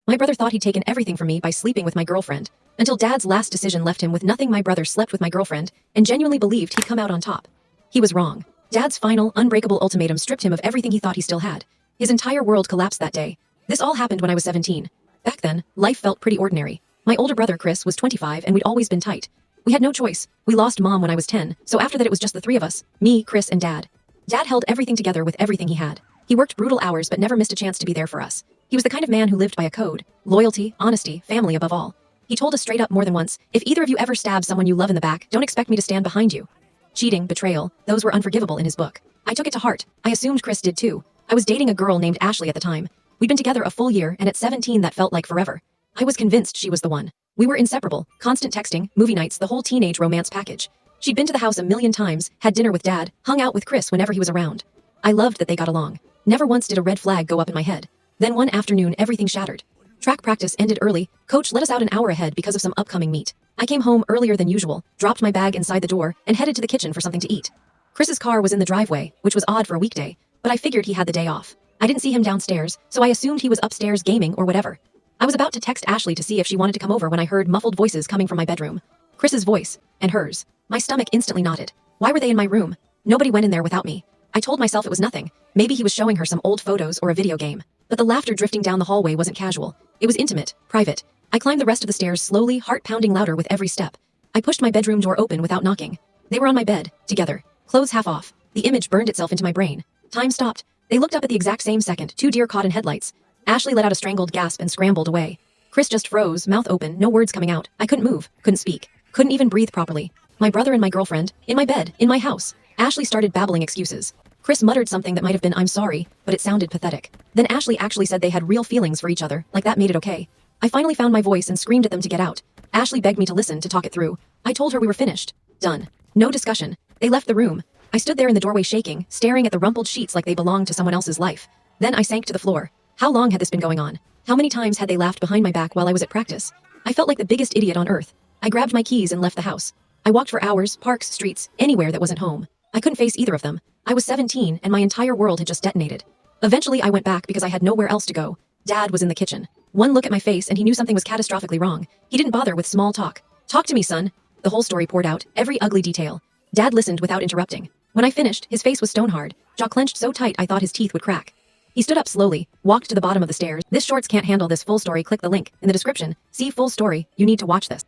My brother thought he'd taken everything from me by sleeping with my girlfriend, until Dad's last decision left him with nothing. My brother slept with my girlfriend, and genuinely believed he'd come out on top. He was wrong. Dad's final, unbreakable ultimatum stripped him of everything he thought he still had. His entire world collapsed that day. This all happened when I was 17. Back then, life felt pretty ordinary. My older brother Chris was 25 and we'd always been tight. We had no choice. We lost Mom when I was 10, so after that it was just the three of us, me, Chris, and Dad. Dad held everything together with everything he had. He worked brutal hours but never missed a chance to be there for us. He was the kind of man who lived by a code: loyalty, honesty, family above all. He told us straight up more than once, if either of you ever stab someone you love in the back, don't expect me to stand behind you. Cheating, betrayal, those were unforgivable in his book. I took it to heart. I assumed Chris did too. I was dating a girl named Ashley at the time. We'd been together a full year, and at 17 that felt like forever. I was convinced she was the one. We were inseparable, constant texting, movie nights, the whole teenage romance package. She'd been to the house a million times, had dinner with Dad, hung out with Chris whenever he was around. I loved that they got along. Never once did a red flag go up in my head. Then one afternoon everything shattered. Track practice ended early. Coach let us out an hour ahead because of some upcoming meet. I came home earlier than usual, dropped my bag inside the door, and headed to the kitchen for something to eat. Chris's car was in the driveway, which was odd for a weekday, but I figured he had the day off. I didn't see him downstairs, so I assumed he was upstairs gaming or whatever. I was about to text Ashley to see if she wanted to come over when I heard muffled voices coming from my bedroom. Chris's voice, and hers. My stomach instantly knotted. Why were they in my room? Nobody went in there without me. I told myself it was nothing. Maybe he was showing her some old photos or a video game. But the laughter drifting down the hallway wasn't casual. It was intimate, private. I climbed the rest of the stairs slowly, heart pounding louder with every step. I pushed my bedroom door open without knocking. They were on my bed, together, clothes half off. The image burned itself into my brain. Time stopped. They looked up at the exact same second, two deer caught in headlights. Ashley let out a strangled gasp and scrambled away. Chris just froze, mouth open, no words coming out. I couldn't move, couldn't speak, couldn't even breathe properly. My brother and my girlfriend, in my bed, in my house. Ashley started babbling excuses. Chris muttered something that might have been "I'm sorry," but it sounded pathetic. Then Ashley actually said they had real feelings for each other, like that made it okay. I finally found my voice and screamed at them to get out. Ashley begged me to listen, to talk it through. I told her we were finished. Done. No discussion. They left the room. I stood there in the doorway shaking, staring at the rumpled sheets like they belonged to someone else's life. Then I sank to the floor. How long had this been going on? How many times had they laughed behind my back while I was at practice? I felt like the biggest idiot on earth. I grabbed my keys and left the house. I walked for hours, parks, streets, anywhere that wasn't home. I couldn't face either of them. I was 17 and my entire world had just detonated. Eventually I went back because I had nowhere else to go. Dad was in the kitchen. One look at my face and he knew something was catastrophically wrong. He didn't bother with small talk. "Talk to me, son." The whole story poured out, every ugly detail. Dad listened without interrupting. When I finished, his face was stone hard, jaw clenched so tight I thought his teeth would crack. He stood up slowly, walked to the bottom of the stairs. This shorts can't handle this full story. Click the link in the description. See full story. You need to watch this.